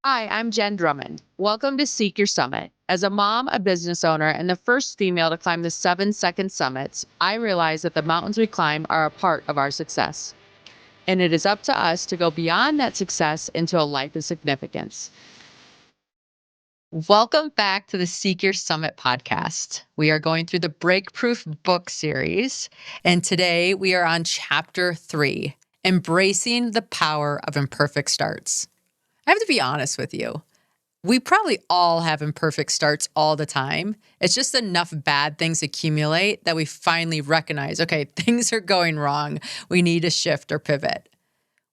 Hi, I'm Jen Drummond. Welcome to Seek Your Summit. As a mom, a business owner, and the first female to climb the 7-second summits, I realize that the mountains we climb are a part of our success. And it is up to us to go beyond that success into a life of significance. Welcome back to the Seek Your Summit podcast. We are going through the Breakproof book series, and today we are on chapter 3, Embracing the Power of Imperfect Starts. I have to be honest with you. We probably all have imperfect starts all the time. It's just enough bad things accumulate that we finally recognize, okay, things are going wrong. We need to shift or pivot.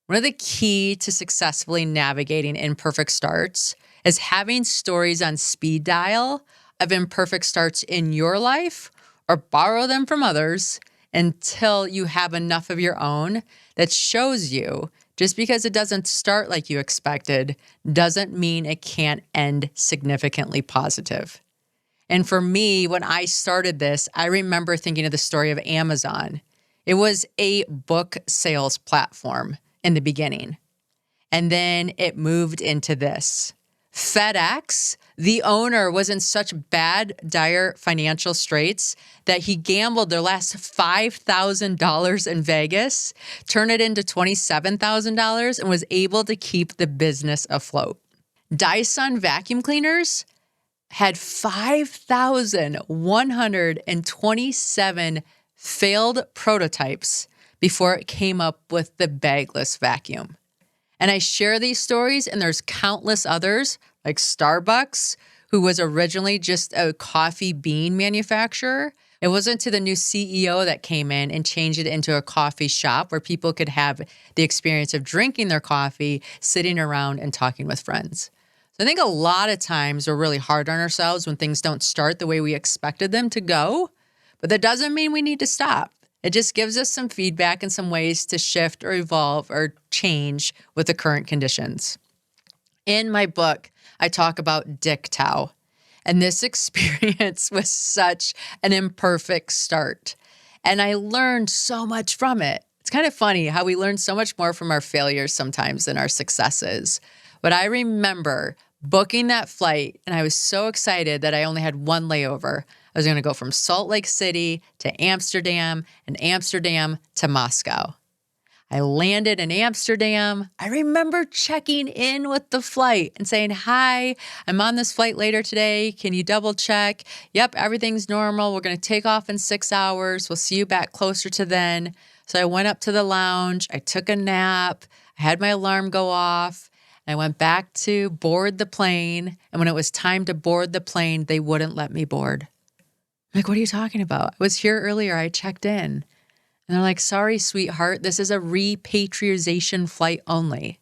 One of the key to successfully navigating imperfect starts is having stories on speed dial of imperfect starts in your life or borrow them from others until you have enough of your own that shows you just because it doesn't start like you expected doesn't mean it can't end significantly positive. And for me, when I started this, I remember thinking of the story of Amazon. It was a book sales platform in the beginning. And then it moved into this. FedEx, the owner, was in such dire financial straits that he gambled their last $5,000 in Vegas, turned it into $27,000, and was able to keep the business afloat. Dyson vacuum cleaners had 5,127 failed prototypes before it came up with the bagless vacuum. And I share these stories, and there's countless others, like Starbucks, who was originally just a coffee bean manufacturer. It wasn't until the new CEO that came in and changed it into a coffee shop where people could have the experience of drinking their coffee, sitting around and talking with friends. So I think a lot of times we're really hard on ourselves when things don't start the way we expected them to go, but that doesn't mean we need to stop. It just gives us some feedback and some ways to shift or evolve or change with the current conditions. In my book, I talk about Dick Tao, and this experience was such an imperfect start. And I learned so much from it. It's kind of funny how we learn so much more from our failures sometimes than our successes. But I remember booking that flight, and I was so excited that I only had one layover. I was going to go from Salt Lake City to Amsterdam and Amsterdam to Moscow. I landed in Amsterdam. I remember checking in with the flight and saying, "Hi, I'm on this flight later today. Can you double check? Yep, everything's normal. We're going to take off in 6 hours. We'll see you back closer to then." So I went up to the lounge. I took a nap. I had my alarm go off. I went back to board the plane. And when it was time to board the plane, they wouldn't let me board. I'm like, "What are you talking about? I was here earlier. I checked in." And they're like, "Sorry, sweetheart. This is a repatriation flight only.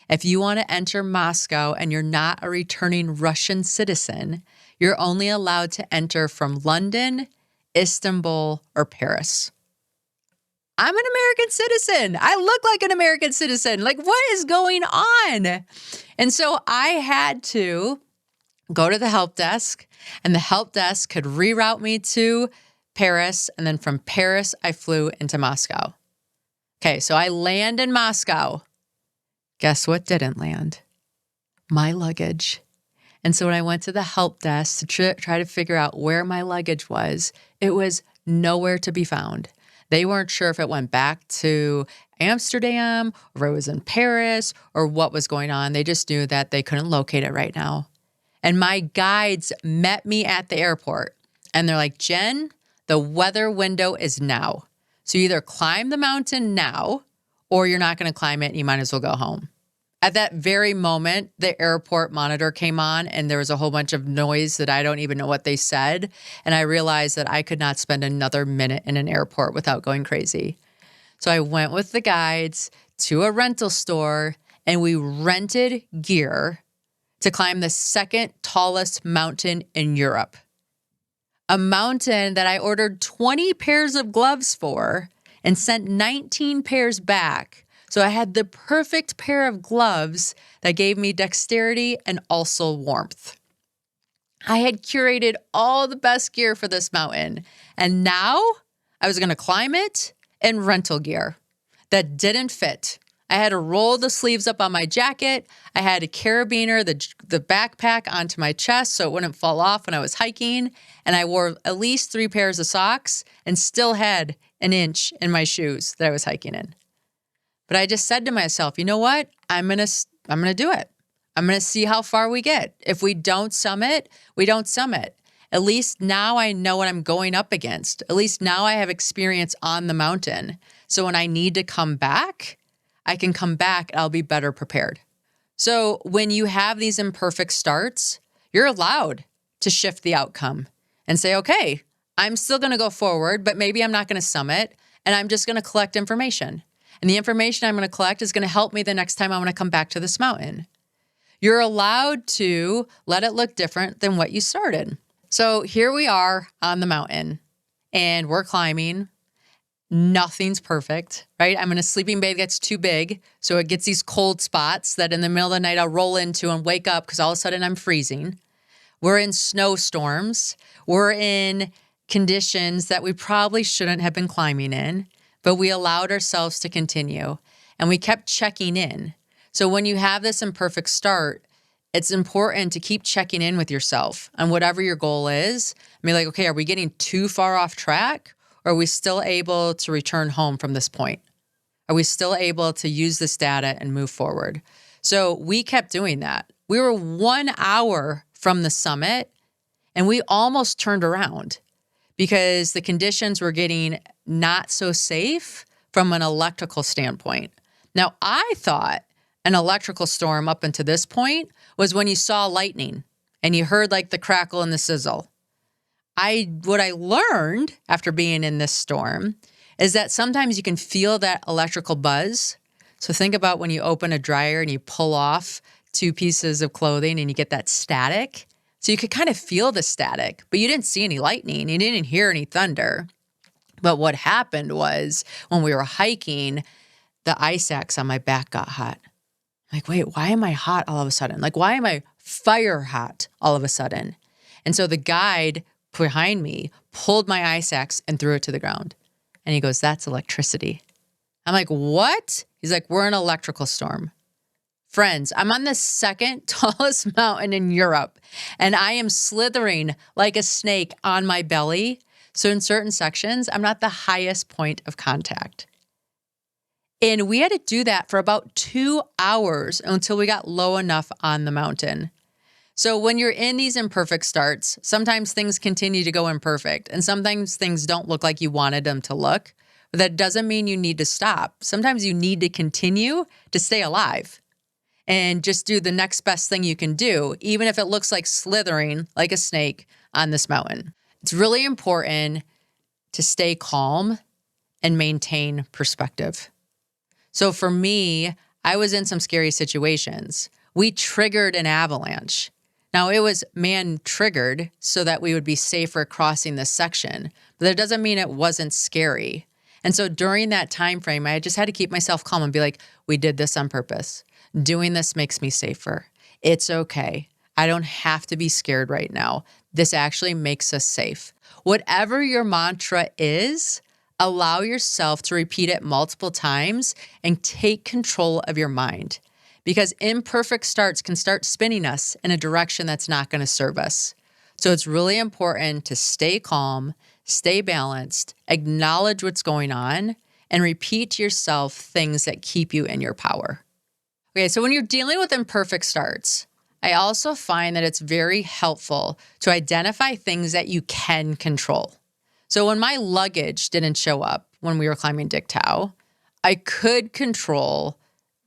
If you want to enter Moscow and you're not a returning Russian citizen, you're only allowed to enter from London, Istanbul, or Paris." I'm an American citizen. I look like an American citizen. Like, what is going on? And so I had to go to the help desk, and the help desk could reroute me to Paris. And then from Paris, I flew into Moscow. Okay, so I land in Moscow. Guess what didn't land? My luggage. And so when I went to the help desk to try to figure out where my luggage was, it was nowhere to be found. They weren't sure if it went back to Amsterdam or it was in Paris or what was going on. They just knew that they couldn't locate it right now. And my guides met me at the airport, and they're like, "Jen, the weather window is now. So you either climb the mountain now or you're not going to climb it and you might as well go home." At that very moment, the airport monitor came on and there was a whole bunch of noise that I don't even know what they said. And I realized that I could not spend another minute in an airport without going crazy. So I went with the guides to a rental store and we rented gear to climb the second tallest mountain in Europe. A mountain that I ordered 20 pairs of gloves for and sent 19 pairs back. So I had the perfect pair of gloves that gave me dexterity and also warmth. I had curated all the best gear for this mountain, and now I was going to climb it in rental gear that didn't fit. I had to roll the sleeves up on my jacket. I had a carabiner, the backpack onto my chest so it wouldn't fall off when I was hiking. And I wore at least 3 pairs of socks and still had an inch in my shoes that I was hiking in. But I just said to myself, you know what? I'm going to do it. I'm going to see how far we get. If we don't summit, we don't summit. At least now I know what I'm going up against. At least now I have experience on the mountain. So when I need to come back, I can come back and I'll be better prepared. So when you have these imperfect starts, you're allowed to shift the outcome and say, okay, I'm still going to go forward, but maybe I'm not going to summit and I'm just going to collect information. And the information I'm going to collect is going to help me the next time I want to come back to this mountain. You're allowed to let it look different than what you started. So here we are on the mountain and we're climbing. Nothing's perfect, right? I'm in a sleeping bag that's too big. So it gets these cold spots that in the middle of the night I'll roll into and wake up because all of a sudden I'm freezing. We're in snowstorms. We're in conditions that we probably shouldn't have been climbing in, but we allowed ourselves to continue and we kept checking in. So when you have this imperfect start, it's important to keep checking in with yourself on whatever your goal is. I mean, like, okay, are we getting too far off track? Or are we still able to return home from this point? Are we still able to use this data and move forward? So we kept doing that. We were 1 hour from the summit and we almost turned around because the conditions were getting not so safe from an electrical standpoint. Now, I thought an electrical storm up until this point was when you saw lightning and you heard like the crackle and the sizzle. What I learned after being in this storm is that sometimes you can feel that electrical buzz. So think about when you open a dryer and you pull off 2 pieces of clothing and you get that static. So you could kind of feel the static, but you didn't see any lightning. You didn't hear any thunder. But what happened was when we were hiking, the ice axe on my back got hot. Like, wait, why am I hot all of a sudden? Like, why am I fire hot all of a sudden? And so the guide behind me pulled my ice axe and threw it to the ground. And he goes, that's electricity. I'm like, what? He's like, we're in an electrical storm. Friends, I'm on the 2nd tallest mountain in Europe, and I am slithering like a snake on my belly. So in certain sections, I'm not the highest point of contact. And we had to do that for about 2 hours until we got low enough on the mountain. So when you're in these imperfect starts, sometimes things continue to go imperfect and sometimes things don't look like you wanted them to look. But that doesn't mean you need to stop. Sometimes you need to continue to stay alive and just do the next best thing you can do, even if it looks like slithering like a snake on this mountain. It's really important to stay calm and maintain perspective. So for me, I was in some scary situations. We triggered an avalanche. Now, it was man-triggered so that we would be safer crossing this section, but that doesn't mean it wasn't scary. And so during that time frame, I just had to keep myself calm and be like, we did this on purpose. Doing this makes me safer. It's okay. I don't have to be scared right now. This actually makes us safe. Whatever your mantra is, allow yourself to repeat it multiple times and take control of your mind. Because imperfect starts can start spinning us in a direction that's not going to serve us. So it's really important to stay calm, stay balanced, acknowledge what's going on, and repeat to yourself things that keep you in your power. Okay, so when you're dealing with imperfect starts, I also find that it's very helpful to identify things that you can control. So when my luggage didn't show up when we were climbing Dik Tau, I could control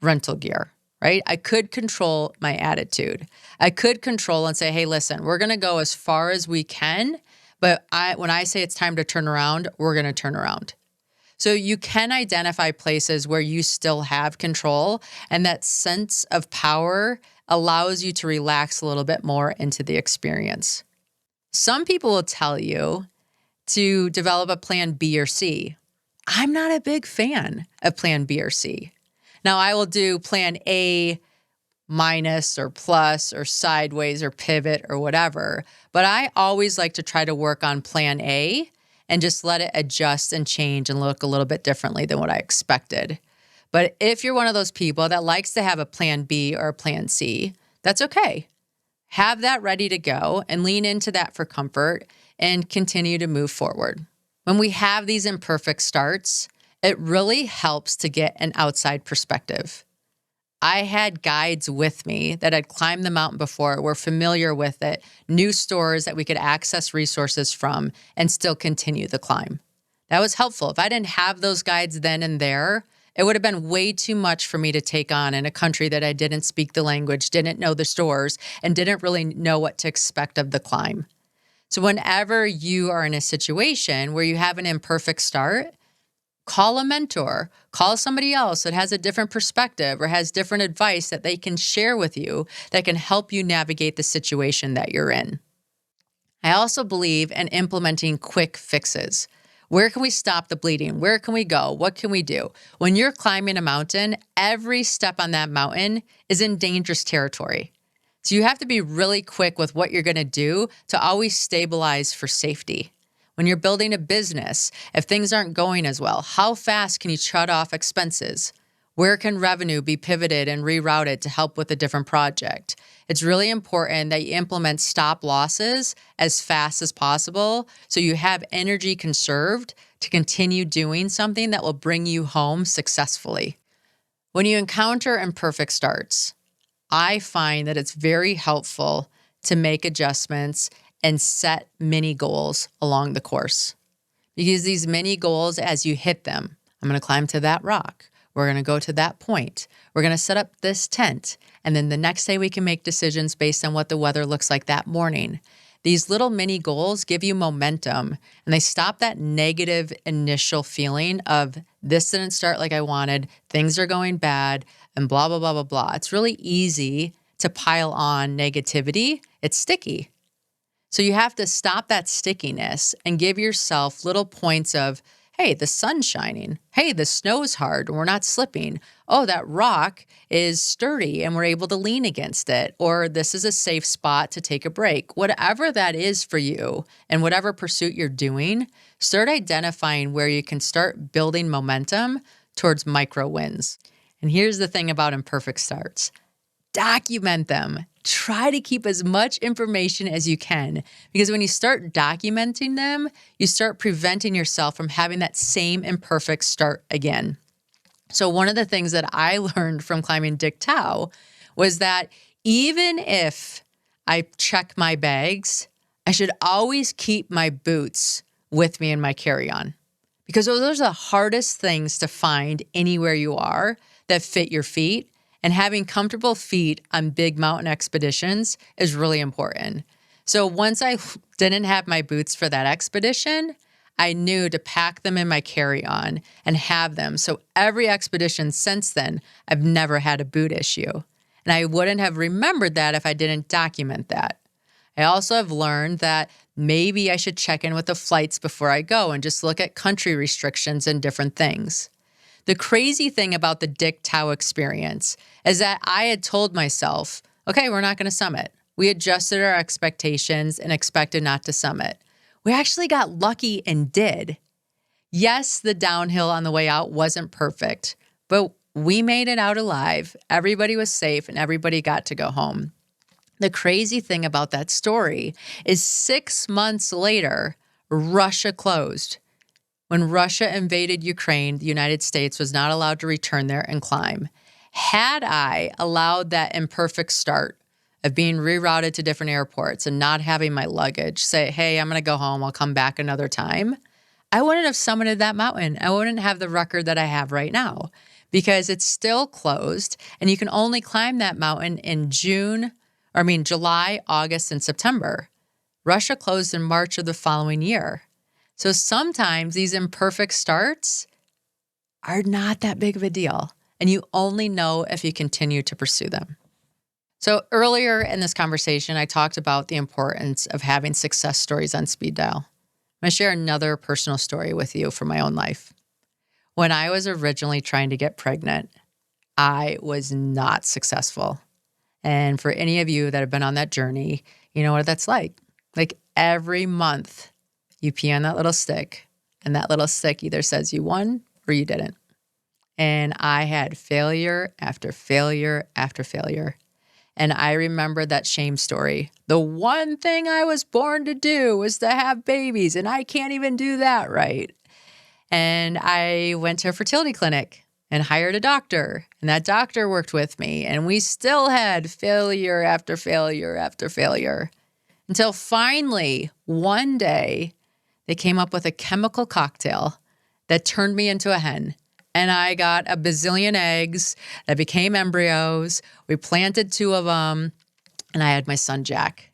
rental gear. Right? I could control my attitude. I could control and say, hey, listen, we're going to go as far as we can, but when I say it's time to turn around, we're going to turn around. So you can identify places where you still have control, and that sense of power allows you to relax a little bit more into the experience. Some people will tell you to develop a plan B or C. I'm not a big fan of plan B or C. Now, I will do plan A minus or plus or sideways or pivot or whatever, but I always like to try to work on plan A and just let it adjust and change and look a little bit differently than what I expected. But if you're one of those people that likes to have a plan B or a plan C, that's okay. Have that ready to go and lean into that for comfort and continue to move forward. When we have these imperfect starts, it really helps to get an outside perspective. I had guides with me that had climbed the mountain before, were familiar with it, knew stores that we could access resources from and still continue the climb. That was helpful. If I didn't have those guides then and there, it would have been way too much for me to take on in a country that I didn't speak the language, didn't know the stores, and didn't really know what to expect of the climb. So whenever you are in a situation where you have an imperfect start, call a mentor, call somebody else that has a different perspective or has different advice that they can share with you that can help you navigate the situation that you're in. I also believe in implementing quick fixes. Where can we stop the bleeding? Where can we go? What can we do? When you're climbing a mountain, every step on that mountain is in dangerous territory. So you have to be really quick with what you're going to do to always stabilize for safety. When you're building a business, if things aren't going as well, how fast can you shut off expenses? Where can revenue be pivoted and rerouted to help with a different project? It's really important that you implement stop losses as fast as possible so you have energy conserved to continue doing something that will bring you home successfully. When you encounter imperfect starts, I find that it's very helpful to make adjustments and set mini goals along the course. Because these mini goals, as you hit them, I'm going to climb to that rock. We're going to go to that point. We're going to set up this tent. And then the next day we can make decisions based on what the weather looks like that morning. These little mini goals give you momentum and they stop that negative initial feeling of this didn't start like I wanted, things are going bad, and blah, blah, blah, blah, blah. It's really easy to pile on negativity. It's sticky. So you have to stop that stickiness and give yourself little points of, hey, the sun's shining. Hey, the snow's hard and we're not slipping. Oh, that rock is sturdy and we're able to lean against it. Or this is a safe spot to take a break. Whatever that is for you and whatever pursuit you're doing, start identifying where you can start building momentum towards micro wins. And here's the thing about imperfect starts. Document them. Try to keep as much information as you can, because when you start documenting them, you start preventing yourself from having that same imperfect start again. So one of the things that I learned from climbing Dik Tau was that even if I check my bags, I should always keep my boots with me in my carry-on, because those are the hardest things to find anywhere you are that fit your feet. And having comfortable feet on big mountain expeditions is really important. So once I didn't have my boots for that expedition, I knew to pack them in my carry-on and have them. So every expedition since then, I've never had a boot issue. And I wouldn't have remembered that if I didn't document that. I also have learned that maybe I should check in with the flights before I go and just look at country restrictions and different things. The crazy thing about the Dik Tau experience is that I had told myself, okay, we're not going to summit. We adjusted our expectations and expected not to summit. We actually got lucky and did. Yes, the downhill on the way out wasn't perfect, but we made it out alive. Everybody was safe and everybody got to go home. The crazy thing about that story is 6 months later, Russia closed. When Russia invaded Ukraine, the United States was not allowed to return there and climb. Had I allowed that imperfect start of being rerouted to different airports and not having my luggage, say, hey, I'm going to go home, I'll come back another time, I wouldn't have summited that mountain. I wouldn't have the record that I have right now because it's still closed and you can only climb that mountain in July, August, and September. Russia closed in March of the following year. So sometimes these imperfect starts are not that big of a deal, and you only know if you continue to pursue them. So earlier in this conversation, I talked about the importance of having success stories on speed dial. I'm going to share another personal story with you from my own life. When I was originally trying to get pregnant, I was not successful. And for any of you that have been on that journey, you know what that's like. Like every month, you pee on that little stick, and that little stick either says you won or you didn't. and I had failure after failure after failure. And I remember that shame story. The one thing I was born to do was to have babies, and I can't even do that right. And I went to a fertility clinic and hired a doctor, and that doctor worked with me, and we still had failure after failure after failure until finally one day they came up with a chemical cocktail that turned me into a hen. And I got a bazillion eggs that became embryos. We planted 2 of them, and I had my son, Jack.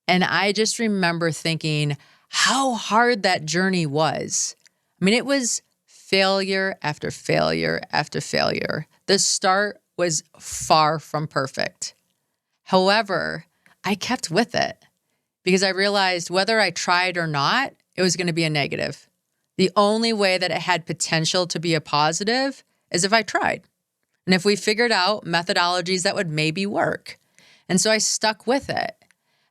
And I just remember thinking how hard that journey was. I mean, it was failure after failure after failure. The start was far from perfect. However, I kept with it because I realized whether I tried or not, it was going to be a negative. The only way that it had potential to be a positive is if I tried. And if we figured out methodologies that would maybe work. And so I stuck with it.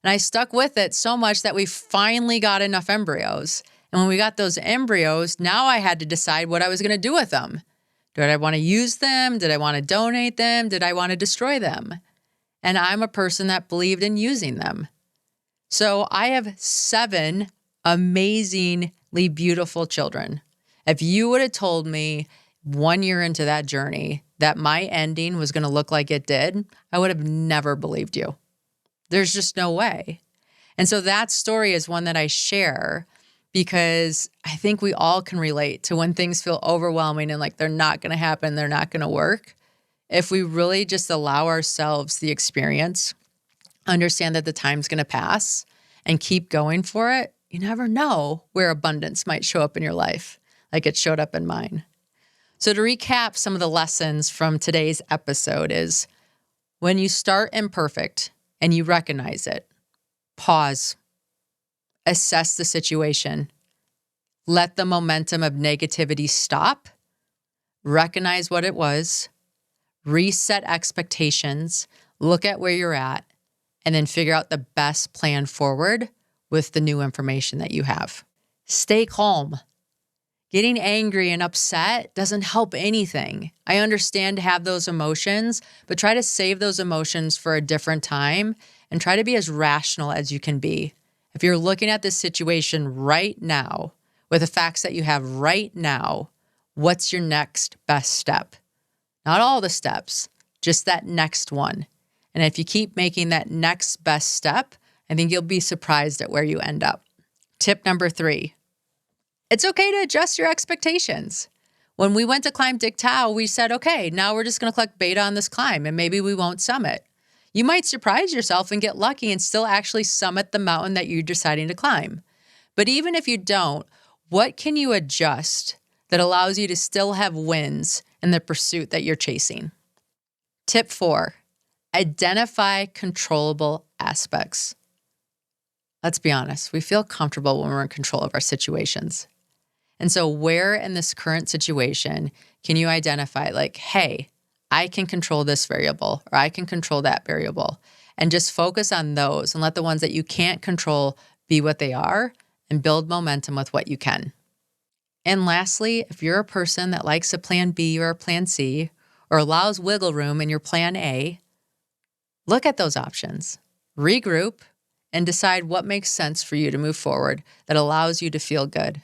And I stuck with it so much that we finally got enough embryos. And when we got those embryos, now I had to decide what I was going to do with them. Did I want to use them? Did I want to donate them? Did I want to destroy them? And I'm a person that believed in using them. So I have 7 amazingly beautiful children. If you would have told me 1 year into that journey that my ending was going to look like it did, I would have never believed you. There's just no way. And so that story is one that I share because I think we all can relate to when things feel overwhelming and like they're not going to happen, they're not going to work. If we really just allow ourselves the experience, understand that the time's going to pass, and keep going for it, you never know where abundance might show up in your life, like it showed up in mine. So to recap some of the lessons from today's episode is when you start imperfect and you recognize it, pause, assess the situation, let the momentum of negativity stop, recognize what it was, reset expectations, look at where you're at, and then figure out the best plan forward with the new information that you have. Stay calm. Getting angry and upset doesn't help anything. I understand to have those emotions, but try to save those emotions for a different time and try to be as rational as you can be. If you're looking at this situation right now, with the facts that you have right now, what's your next best step? Not all the steps, just that next one. And if you keep making that next best step, I think you'll be surprised at where you end up. Tip number 3, it's okay to adjust your expectations. When we went to climb Dik Tau, we said, okay, now we're just going to collect beta on this climb and maybe we won't summit. You might surprise yourself and get lucky and still actually summit the mountain that you're deciding to climb. But even if you don't, what can you adjust that allows you to still have wins in the pursuit that you're chasing? Tip 4, identify controllable aspects. Let's be honest, we feel comfortable when we're in control of our situations. And so where in this current situation can you identify like, hey, I can control this variable or I can control that variable, and just focus on those and let the ones that you can't control be what they are and build momentum with what you can. And lastly, if you're a person that likes a plan B or a plan C or allows wiggle room in your plan A, look at those options, regroup, and decide what makes sense for you to move forward that allows you to feel good.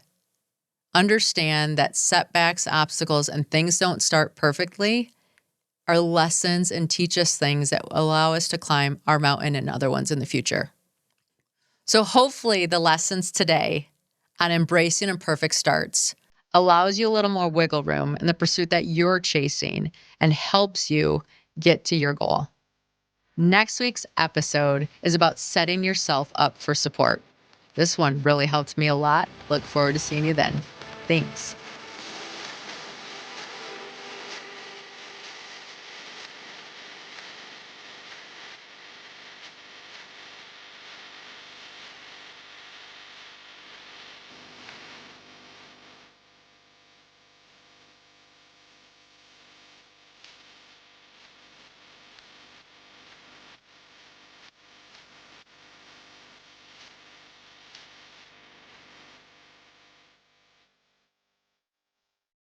Understand that setbacks, obstacles, and things don't start perfectly are lessons and teach us things that allow us to climb our mountain and other ones in the future. So hopefully the lessons today on embracing imperfect starts allows you a little more wiggle room in the pursuit that you're chasing and helps you get to your goal. Next week's episode is about setting yourself up for support. This one really helped me a lot. Look forward to seeing you then. Thanks.